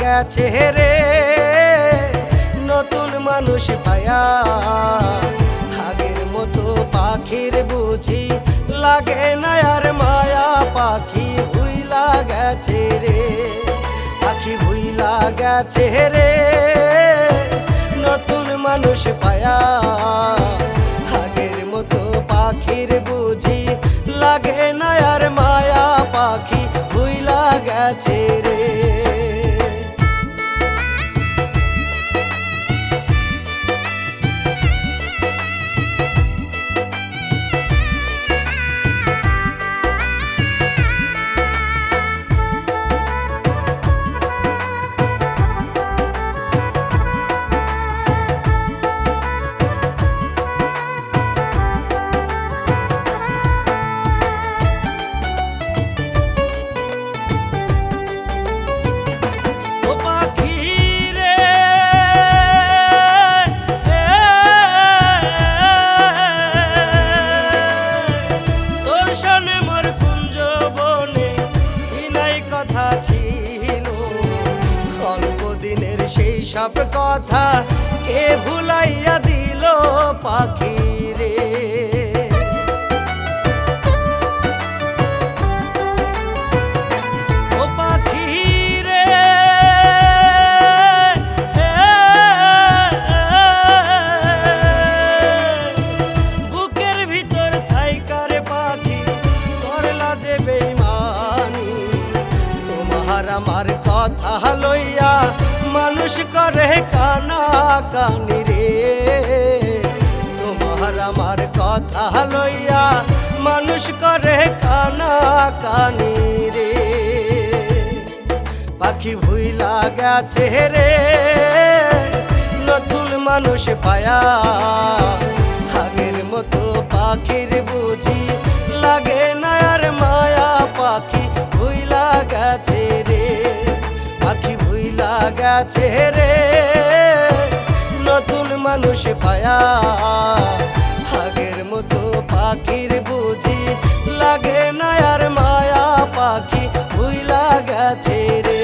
গেছে রে নতুন মানুষ পায়া, আগের মতো পাখির বুঝি লাগে না আর মায়া। পাখি ভুইলা গেছে রে, পাখি ভুইলা গেছে রে নতুন মানুষ পায়া, আগের মতো পাখির বুঝি লাগে না আর মায়া। পাখি ভুইলা গেছে রে। সব কথা কে ভুলাইয়া দিল পাখি রে। ও পাখি রে বুকের ভিতর থাইকার পাখি করলা যে বেইমানি, তোমার আমার কথা লইয়া মানুষ করে কানা কানি রে। তোমার আমার কথা লইয়া মানুষ করে কানা কানি রে। পাখি ভুইলা গেছে রে নতুন মানুষ পায়া, আগের মতো পাখির বুঝি লাগে না আর মায়া। পাখি ভুইলা গেছে রে, পাখি ভুইলা গেছে রে নতুন মানুষ পায়া, আগের মতো পাখির বুঝি লাগে না আর মায়া। পাখি ভুইলা গেছে রে।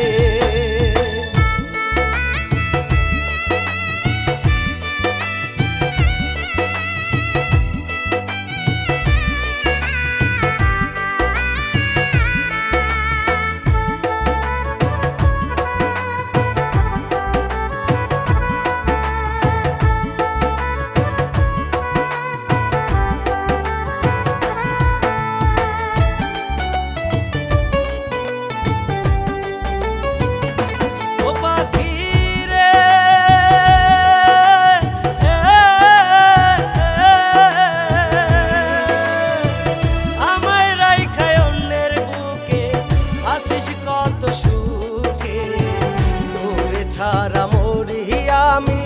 ছাড়া মরি আমি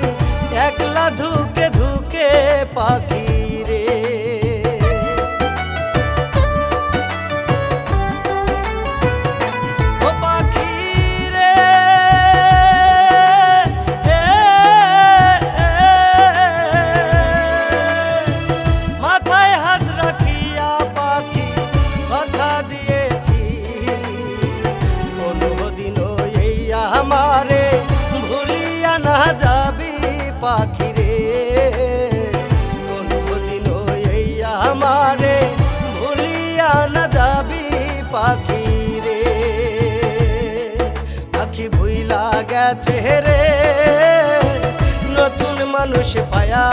একলা ধুকে ধুকে পাখি রে। ও পাখি রে মাথায় হাত রাখিয়া পাখি কথা দিয়েছি, কোনদিনও এই আমারে ভুলিয়া না যাবি পাখি রে। কোনদিনও এই আমারে ভুলিয়া না যাবি পাখি রে। পাখি ভুইলা গেছে রে নতুন মানুষ পায়া,